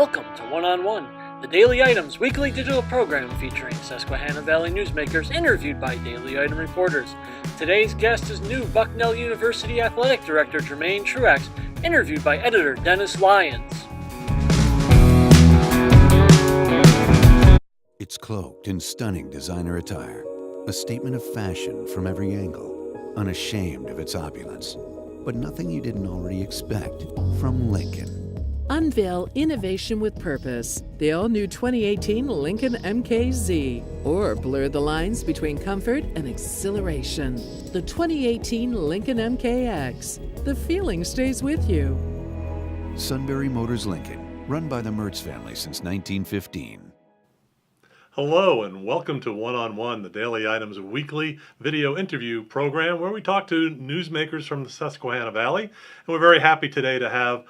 Welcome to One on One, the Daily Items weekly digital program featuring Susquehanna Valley newsmakers interviewed by Daily Item reporters. Today's guest is new Bucknell University Athletic Director Jermaine Truax, interviewed by editor Dennis Lyons. It's cloaked in stunning designer attire, a statement of fashion from every angle, unashamed of its opulence, but nothing you didn't already expect from Lincoln. Unveil innovation with purpose. The all-new 2018 Lincoln MKZ. Or blur the lines between comfort and exhilaration. The 2018 Lincoln MKX. The feeling stays with you. Sunbury Motors Lincoln, run by the Mertz family since 1915. Hello and welcome to One on One, the Daily Items weekly video interview program where we talk to newsmakers from the Susquehanna Valley. And we're very happy today to have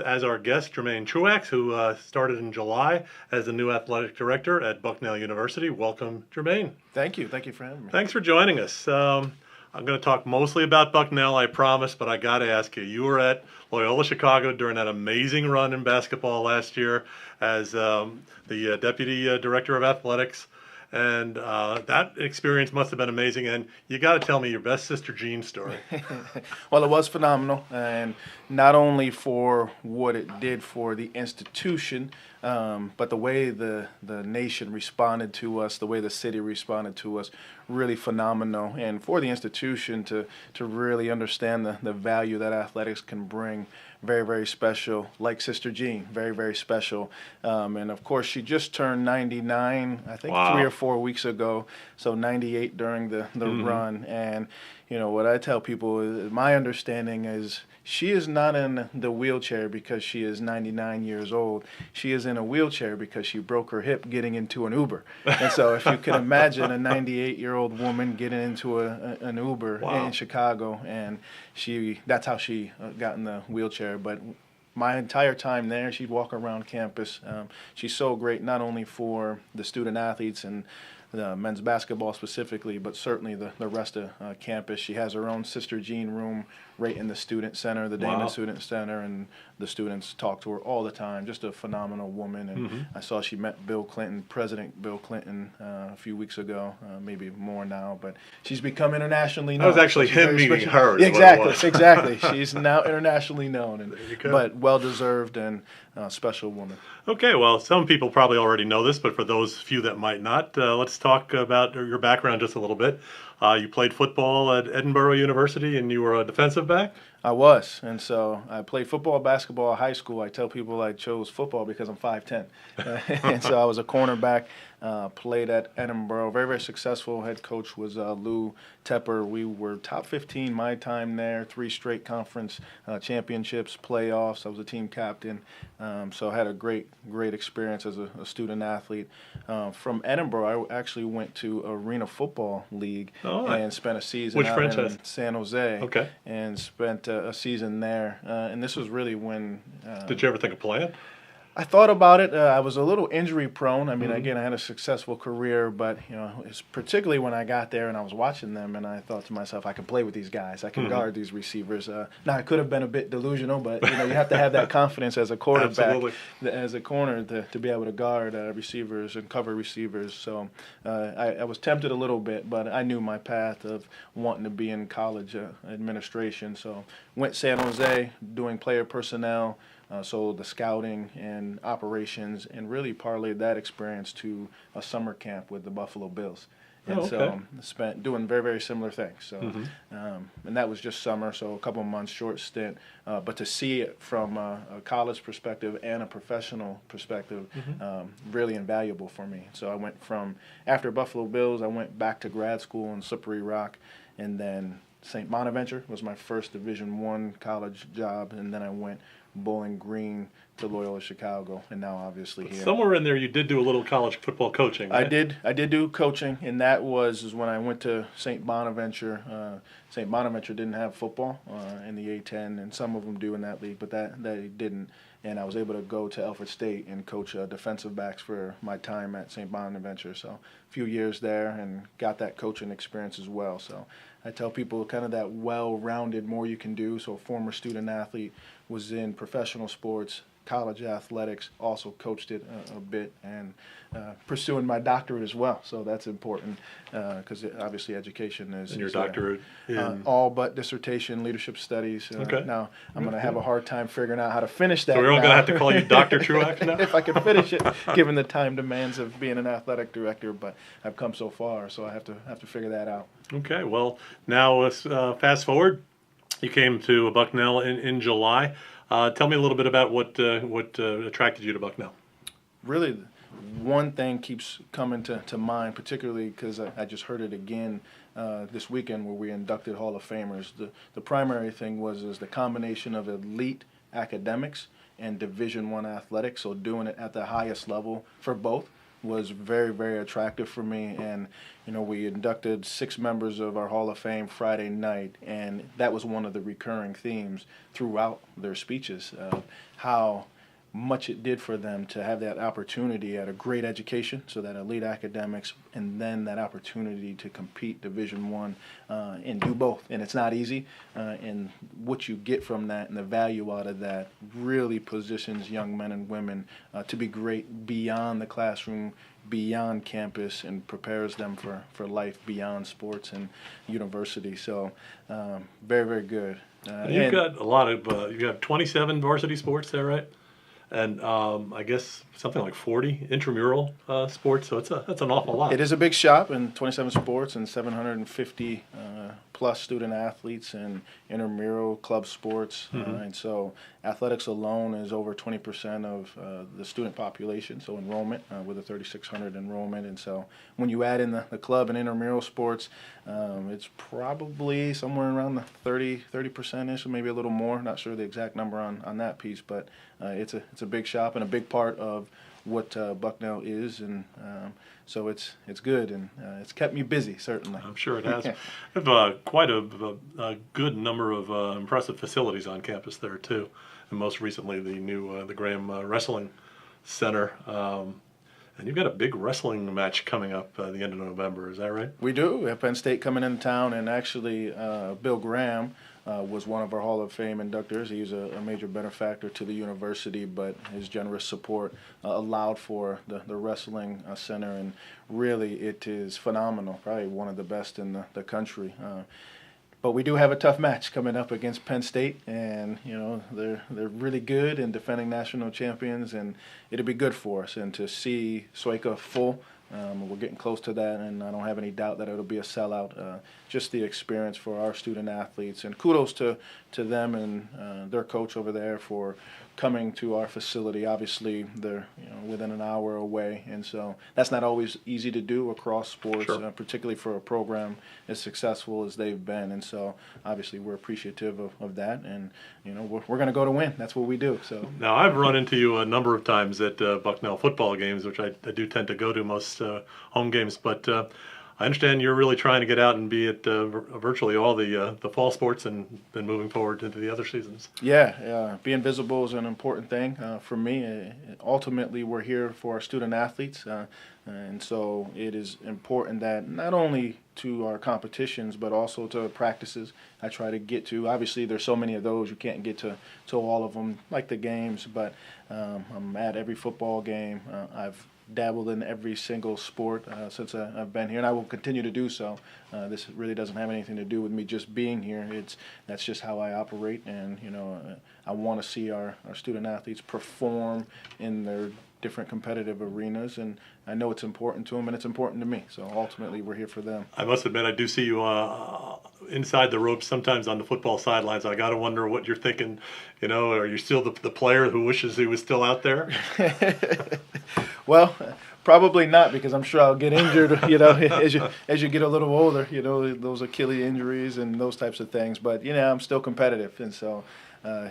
as our guest Jermaine Truax, who started in July as the new athletic director at Bucknell University. Welcome, Jermaine. Thank you for having me. Thanks for joining us. I'm going to talk mostly about Bucknell, I promise, but I got to ask you, you were at Loyola Chicago during that amazing run in basketball last year as the deputy director of athletics, and that experience must have been amazing. And you got to tell me your best Sister Jean story. Well, it was phenomenal, and not only for what it did for the institution, but the way the nation responded to us, the way the city responded to us, really phenomenal. And for the institution to really understand the value that athletics can bring, very, very special. Like Sister Jean, very, very special. And of course, she just turned 99, I think. Wow. 3 or 4 weeks ago, so 98 during the run. And you know what I tell people is my understanding is she is not in the wheelchair because she is 99 years old. She is in a wheelchair because she broke her hip getting into an Uber. And so if you can imagine a 98-year-old woman getting into an Uber in Chicago, and that's how she got in the wheelchair. But my entire time there, she'd walk around campus. She's so great, not only for the student athletes and the men's basketball specifically, but certainly the rest of campus. She has her own Sister Jean room right in the student center, the Damon Student Center, and the students talk to her all the time. Just a phenomenal woman. And I saw she met Bill Clinton, President Bill Clinton, a few weeks ago, maybe more now, but she's become internationally known. That was actually him meeting her. Exactly. She's now internationally known, but well-deserved and special woman. Okay, well, some people probably already know this, but for those few that might not, let's talk about your background just a little bit. You played football at Edinburgh University, and you were a defensive back? I was, and so I played football, basketball at high school. I tell people I chose football because I'm 5'10", and so I was a cornerback. Played at Edinburgh. Very, very successful. Head coach was Lou Tepper. We were top 15 my time there. 3 straight conference championships, playoffs. I was a team captain. So I had a great experience as a student athlete. From Edinburgh, I actually went to Arena Football League and spent a season in San Jose. Okay. And spent a season there. And this was really when... Did you ever think of playing? I thought about it. I was a little injury prone. I mean, again, I had a successful career, but it's particularly when I got there and I was watching them, and I thought to myself, I can play with these guys. I can guard these receivers. Now, I could have been a bit delusional, but you have to have that confidence as a quarterback, as a corner, to be able to guard receivers and cover receivers. So I was tempted a little bit, but I knew my path of wanting to be in college administration. So went San Jose doing player personnel. So the scouting and operations, and really parlayed that experience to a summer camp with the Buffalo Bills. And so spent doing very, very similar things. So, and that was just summer, so a couple of months, short stint. But to see it from a college perspective and a professional perspective, really invaluable for me. So I went from, after Buffalo Bills, I went back to grad school in Slippery Rock, and then St. Bonaventure was my first Division I college job, and then I went Bowling Green to Loyola Chicago, and now obviously here. Somewhere in there you did do a little college football coaching, right? I did do coaching, and that was when I went to St. Bonaventure. St. Bonaventure didn't have football in the A-10, and some of them do in that league, but they didn't. And I was able to go to Alfred State and coach defensive backs for my time at St. Bonaventure. So a few years there and got that coaching experience as well. So I tell people kind of that well-rounded, more you can do. So a former student athlete, was in professional sports, college athletics, also coached it a bit, and pursuing my doctorate as well. So that's important because obviously education is. And your doctorate in? All but dissertation, leadership studies. Okay. Now I'm going to have a hard time figuring out how to finish that. So we're all going to now. have to call you Dr. Truax now? If I can finish it, given the time demands of being an athletic director, but I've come so far, so I have to figure that out. Okay, well, now let's fast forward. You came to Bucknell in July. Tell me a little bit about what attracted you to Bucknell. Really, one thing keeps coming to mind, particularly because I just heard it again this weekend where we inducted Hall of Famers. The primary thing was the combination of elite academics and Division I athletics, so doing it at the highest level for both was very, very attractive for me. And we inducted 6 members of our Hall of Fame Friday night, and that was one of the recurring themes throughout their speeches of how much it did for them to have that opportunity at a great education, so that elite academics, and then that opportunity to compete Division I and do both. And it's not easy, and what you get from that and the value out of that really positions young men and women to be great beyond the classroom, beyond campus, and prepares them for life beyond sports and university. So very, very good. You've got a lot of, you have 27 varsity sports there, right? And I guess something like 40 intramural sports, so that's an awful lot. It is a big shop, and 27 sports and 750 plus student athletes and intramural club sports. And so athletics alone is over 20% of the student population, so enrollment with a 3,600 enrollment. And so when you add in the club and intramural sports, it's probably somewhere around the 30%-ish, or maybe a little more. Not sure the exact number on that piece, but it's a big shop and a big part of what Bucknell is, and so it's good, and it's kept me busy, certainly. I'm sure it has. You have quite a good number of impressive facilities on campus there too, and most recently the new the Graham Wrestling Center. And you've got a big wrestling match coming up the end of November, is that right? We do. We have Penn State coming into town, and actually Bill Graham was one of our Hall of Fame inductors. He's a major benefactor to the university, but his generous support allowed for the wrestling center, and really it is phenomenal, probably one of the best in the country. But we do have a tough match coming up against Penn State, and they're really good and defending national champions, and it'll be good for us. And to see Soika full, we're getting close to that, and I don't have any doubt that it'll be a sellout. Just the experience for our student athletes, and kudos to them and their coach over there for coming to our facility. Obviously, they're within an hour away, and so that's not always easy to do across sports, Sure. Particularly for a program as successful as they've been. And so obviously we're appreciative of that, and we're going to go to win. That's what we do. So now I've run into you a number of times at Bucknell football games, which I do tend to go to most home games, but I understand you're really trying to get out and be at virtually all the fall sports and then moving forward into the other seasons. Yeah, being visible is an important thing for me. Ultimately, we're here for our student athletes, and so it is important that not only to our competitions but also to practices I try to get to. Obviously, there's so many of those you can't get to all of them, like the games, but I'm at every football game. I've dabbled in every single sport since I've been here, and I will continue to do so. This really doesn't have anything to do with me just being here. That's just how I operate, and I want to see our student athletes perform in their different competitive arenas, and I know it's important to them, and it's important to me. So ultimately, we're here for them. I must admit, I do see you inside the ropes sometimes on the football sidelines. I got to wonder what you're thinking. Are you still the player who wishes he was still out there? Well, probably not, because I'm sure I'll get injured, as you get a little older, those Achilles injuries and those types of things. But, I'm still competitive, and so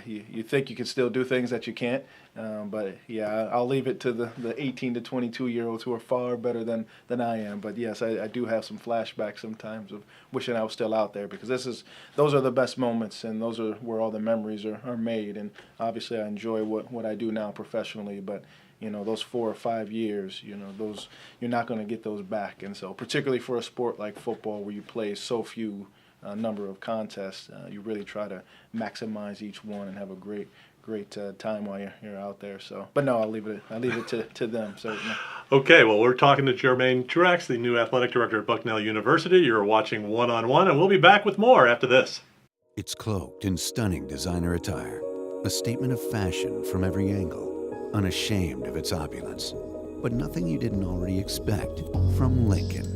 you think you can still do things that you can't. But, yeah, I'll leave it to the 18 to 22-year-olds who are far better than I am. But, yes, I do have some flashbacks sometimes of wishing I was still out there, because those are the best moments, and those are where all the memories are made. And obviously I enjoy what I do now professionally, but those 4 or 5 years, those you're not going to get those back. And so particularly for a sport like football where you play so few number of contests, you really try to maximize each one and have a great time while you're out there. So, but no, I'll leave it to them. Certainly. Okay, well, we're talking to Jermaine Truax, the new athletic director at Bucknell University. You're watching One on One, and we'll be back with more after this. It's cloaked in stunning designer attire, a statement of fashion from every angle, unashamed of its opulence, but nothing you didn't already expect from Lincoln.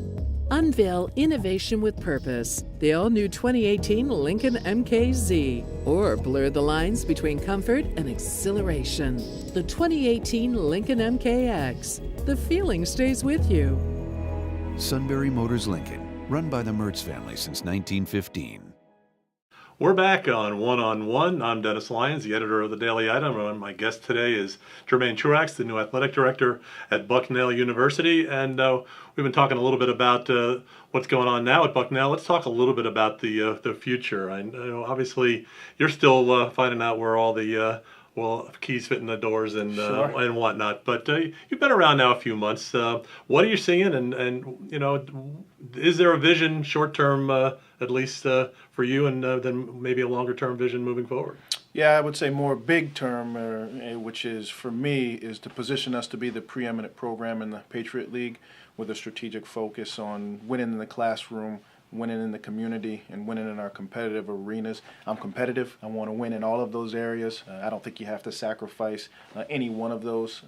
Unveil innovation with purpose. The all-new 2018 Lincoln MKZ. Or blur the lines between comfort and exhilaration. The 2018 Lincoln MKX. The feeling stays with you. Sunbury Motors Lincoln, run by the Mertz family since 1915. We're back on One. I'm Dennis Lyons, the editor of the Daily Item, and my guest today is Jermaine Truax, the new athletic director at Bucknell University. And we've been talking a little bit about what's going on now at Bucknell. Let's talk a little bit about the future. I know obviously you're still finding out where all the keys fit in the doors and Sure. and whatnot. But you've been around now a few months. What are you seeing? And is there a vision, short term, at least for you, and then maybe a longer term vision moving forward? Yeah, I would say more big term, which is for me, is to position us to be the preeminent program in the Patriot League with a strategic focus on winning in the classroom, winning in the community, and winning in our competitive arenas. I'm competitive. I want to win in all of those areas. I don't think you have to sacrifice any one of those.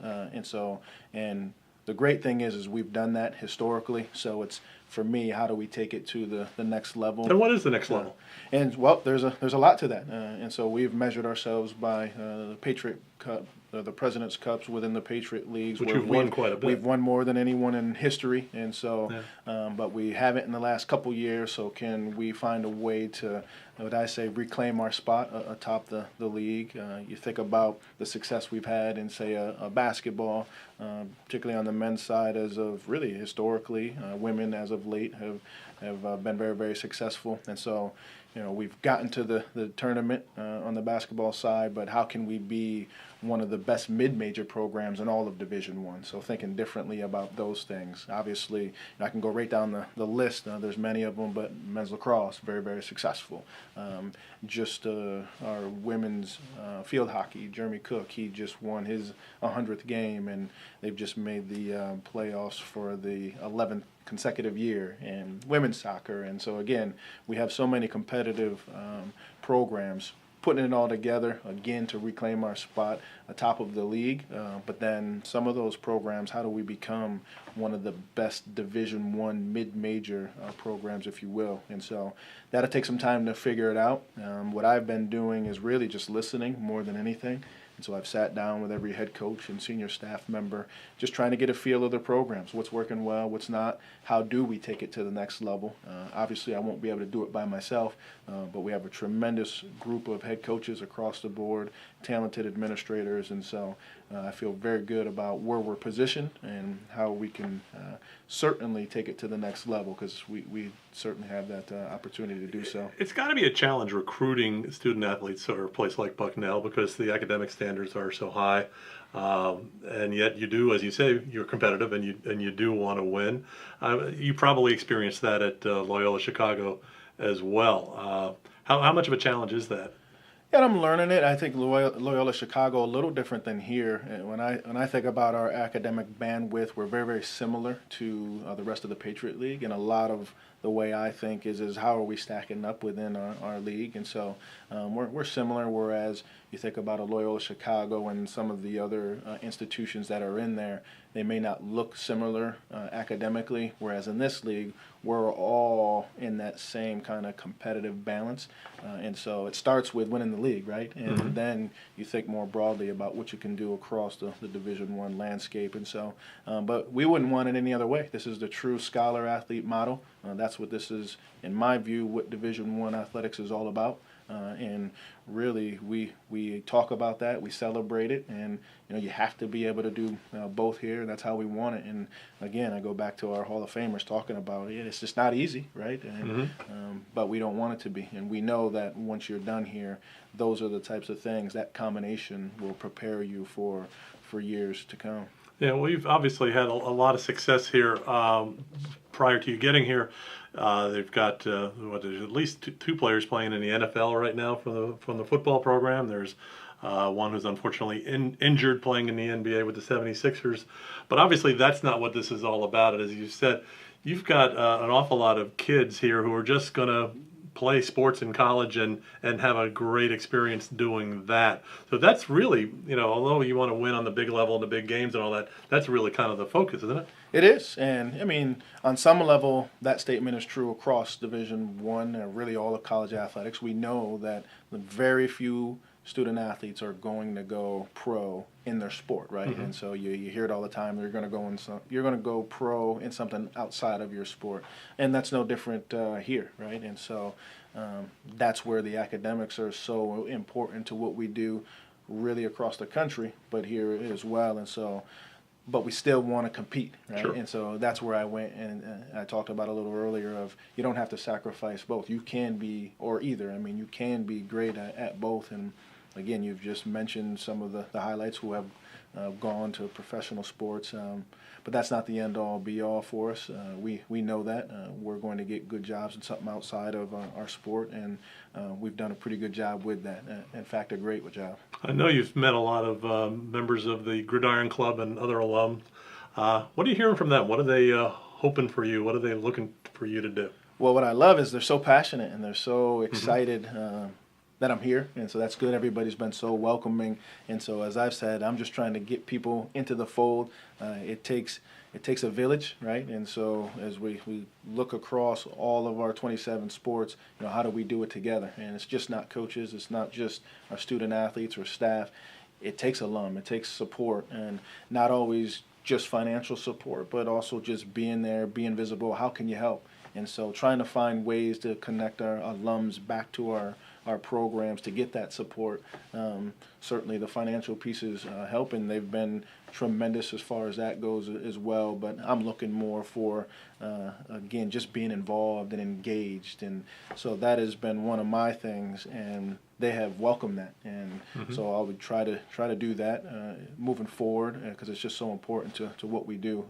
And the great thing is we've done that historically. So it's, for me, how do we take it to the next level? And what is the next level? And well, there's a lot to that. And so we've measured ourselves by the Patriot Cup, the President's Cups within the Patriot Leagues. Which where you've won quite a bit. We've won more than anyone in history. And so, but we haven't in the last couple years. So can we find a way to, would I say, reclaim our spot atop the league? You think about the success we've had in, say, a basketball, particularly on the men's side, as of really historically. Women, as of late, have been very, very successful. And so, we've gotten to the tournament on the basketball side, but how can we be one of the best mid-major programs in all of Division I? So thinking differently about those things. Obviously, I can go right down the list. There's many of them, but men's lacrosse, very, very successful. Just our women's field hockey, Jeremy Cook, he just won his 100th game, and they've just made the playoffs for the 11th consecutive year, and women's soccer. And so again, we have so many competitive programs, putting it all together again to reclaim our spot atop of the league. But then some of those programs, how do we become one of the best Division I mid-major programs, if you will? And so that'll take some time to figure it out. What I've been doing is really just listening more than anything. And so I've sat down with every head coach and senior staff member, just trying to get a feel of the programs, what's working well, what's not, how do we take it to the next level. Obviously, I won't be able to do it by myself, but we have a tremendous group of head coaches across the board, talented administrators, and so I feel very good about where we're positioned and how we can certainly take it to the next level, because we certainly have that opportunity to do so. It's got to be a challenge recruiting student athletes at a place like Bucknell, because the academic standards are so high, and yet you do, as you say, you're competitive and you do want to win. You probably experienced that at Loyola Chicago as well. How much of a challenge is that? Yeah, I'm learning it. I think Loyola Chicago a little different than here. And when I think about our academic bandwidth, we're very, very similar to the rest of the Patriot League, and a lot of the way I think is how are we stacking up within our league. And so we're similar, whereas you think about a Loyola Chicago and some of the other institutions that are in there, they may not look similar academically, whereas in this league, we're all in that same kind of competitive balance. And so it starts with winning the league, right? And then you think more broadly about what you can do across the Division I landscape. And so, but we wouldn't want it any other way. This is the true scholar-athlete model. That's what this is, in my view, what Division I athletics is all about. And really, we talk about that, we celebrate it, and you have to be able to do both here, and that's how we want it. And again, I go back to our Hall of Famers talking about it. It's just not easy, right? And, but we don't want it to be, and we know that once you're done here, those are the types of things, that combination will prepare you for years to come. Yeah, we've obviously had a lot of success here. prior to you getting here, they've got there's at least two players playing in the NFL right now from the football program. There's one who's unfortunately injured playing in the NBA with the 76ers. But obviously that's not what this is all about. As you said, you've got an awful lot of kids here who are just going to play sports in college and have a great experience doing that. So that's really, although you want to win on the big level and the big games and all that, that's really kind of the focus, isn't it? It is, and I mean, on some level, that statement is true across Division I and really all of college athletics. We know that the very few student athletes are going to go pro in their sport, right? Mm-hmm. And so you hear it all the time. You're going to go pro in something outside of your sport, and that's no different here, right? And so that's where the academics are so important to what we do, really across the country, but here as well. And so, but we still want to compete, right? Sure. And so that's where I went, and I talked about a little earlier of you don't have to sacrifice both. You can be, or either. I mean, you can be great at both. And again, you've just mentioned some of the highlights who have gone to professional sports, but that's not the end-all, be-all for us. We know that. We're going to get good jobs in something outside of our sport, and we've done a pretty good job with that. In fact, a great job. I know you've met a lot of members of the Gridiron Club and other alums. What are you hearing from them? What are they hoping for you? What are they looking for you to do? Well, what I love is they're so passionate and they're so excited that I'm here, and so that's good. Everybody's been so welcoming, and so as I've said, I'm just trying to get people into the fold. It takes a village, right? And so as we look across all of our 27 sports, how do we do it together? And it's just not coaches, it's not just our student athletes or staff. It takes alum, it takes support, and not always just financial support, but also just being there, being visible. How can you help? And so trying to find ways to connect our alums back to our programs to get that support. Certainly the financial pieces help, and they've been tremendous as far as that goes as well. But I'm looking more for, again, just being involved and engaged. And so that has been one of my things, and they have welcomed that. And so I would try to do that moving forward, because it's just so important to what we do.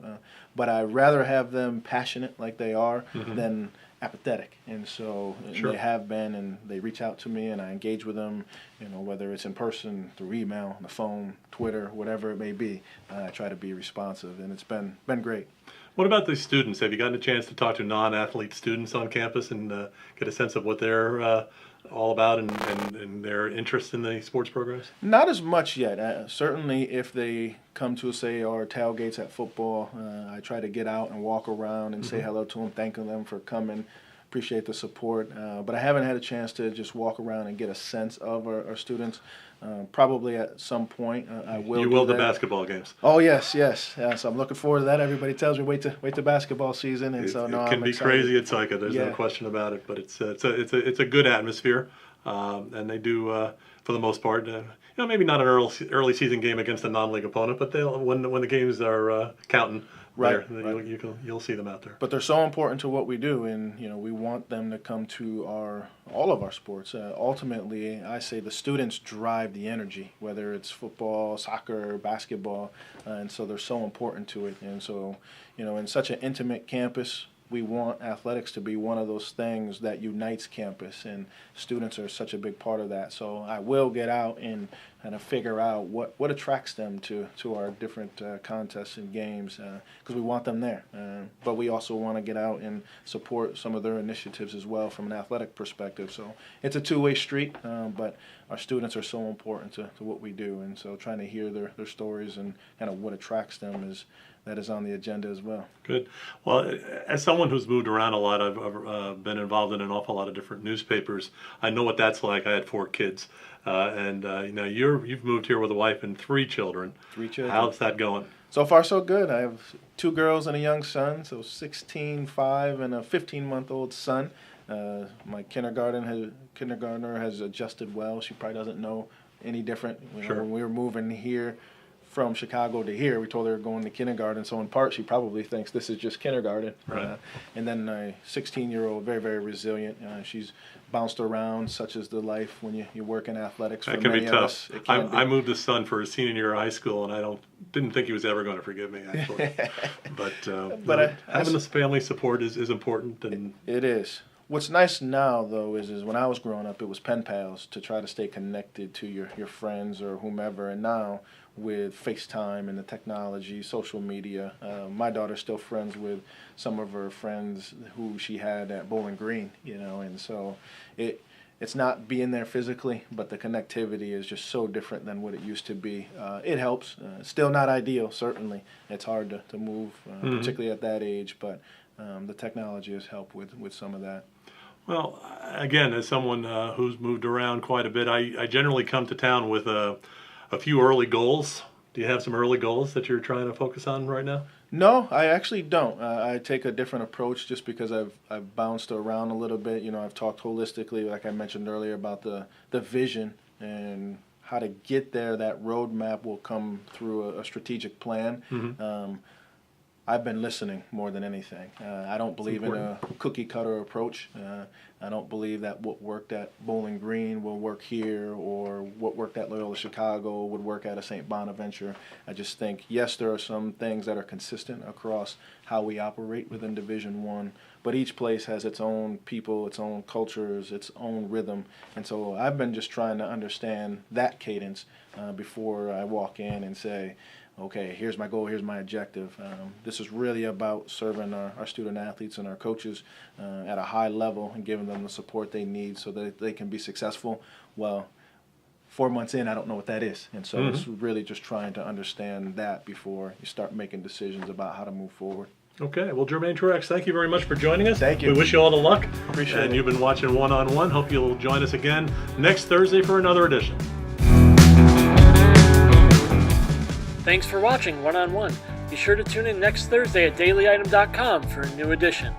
But I'd rather have them passionate like they are than apathetic, and so Sure. They have been, and they reach out to me, and I engage with them, whether it's in person, through email, on the phone, Twitter, whatever it may be. I try to be responsive, and it's been great. What about the students? Have you gotten a chance to talk to non-athlete students on campus and get a sense of what they're all about and their interest in the sports programs? Not as much yet. Certainly if they come to, say, our tailgates at football, I try to get out and walk around and say hello to them, thanking them for coming, appreciate the support. But I haven't had a chance to just walk around and get a sense of our students. Probably at some point I will. You will do the that. basketball games. Oh yes. So I'm looking forward to that. Everybody tells me wait to basketball season, and so no, it can I'm be excited. crazy at Psycha. There's no question about it. But it's a good atmosphere, and they do for the most part. Maybe not an early season game against a non-league opponent, but they'll when the games are counting. Right. You'll see them out there. But they're so important to what we do, and we want them to come to all of our sports. Ultimately, I say the students drive the energy, whether it's football, soccer, basketball, and so they're so important to it. And so, in such an intimate campus, we want athletics to be one of those things that unites campus, and students are such a big part of that. So I will get out and kind of figure out what attracts them to our different contests and games, because we want them there. But we also want to get out and support some of their initiatives as well from an athletic perspective. So it's a two-way street, but our students are so important to what we do, and so trying to hear their stories and kind of what attracts them is on the agenda as well. Good. Well, as someone who's moved around a lot, I've been involved in an awful lot of different newspapers. I know what that's like. I had 4 kids, and you've moved here with a wife and 3 children. 3 children. How's that going? So far, so good. I have 2 girls and a young son, so 16, 5, and a 15-month-old son. My kindergartner has adjusted well. She probably doesn't know any different. Sure. When we were moving here from Chicago to here. We told her going to kindergarten, so in part she probably thinks this is just kindergarten. Right. And then a 16-year-old, very, very resilient. She's bounced around, such is the life when you work in athletics. That for can be many of tough. us, it can be. I moved his son for his senior year of high school, and I didn't think he was ever going to forgive me, actually. But having this family support is important. And it is. What's nice now, though, is when I was growing up, it was pen pals to try to stay connected to your friends or whomever. And now, with FaceTime and the technology, social media, my daughter's still friends with some of her friends who she had at Bowling Green, and so it's not being there physically, but the connectivity is just so different than what it used to be. It helps. Still not ideal, certainly. It's hard to move, particularly at that age, but the technology has helped with some of that. Well, again, as someone who's moved around quite a bit, I generally come to town with a few early goals. Do you have some early goals that you're trying to focus on right now? No, I actually don't. I take a different approach just because I've bounced around a little bit. I've talked holistically, like I mentioned earlier, about the vision and how to get there. That roadmap will come through a strategic plan. Mm-hmm. I've been listening more than anything. I don't believe in a cookie cutter approach. I don't believe that what worked at Bowling Green will work here, or what worked at Loyola Chicago would work at a St. Bonaventure. I just think, yes, there are some things that are consistent across how we operate within Division I, but each place has its own people, its own cultures, its own rhythm. And so I've been just trying to understand that cadence before I walk in and say, okay, here's my goal, here's my objective. This is really about serving our student athletes and our coaches at a high level and giving them the support they need so that they can be successful. Well, 4 months in, I don't know what that is. And so it's really just trying to understand that before you start making decisions about how to move forward. Okay, well, Jermaine Truax, thank you very much for joining us. Thank you. We wish you all the luck. Appreciate it. And you've been watching One on One. Hope you'll join us again next Thursday for another edition. Thanks for watching One on One. Be sure to tune in next Thursday at dailyitem.com for a new edition.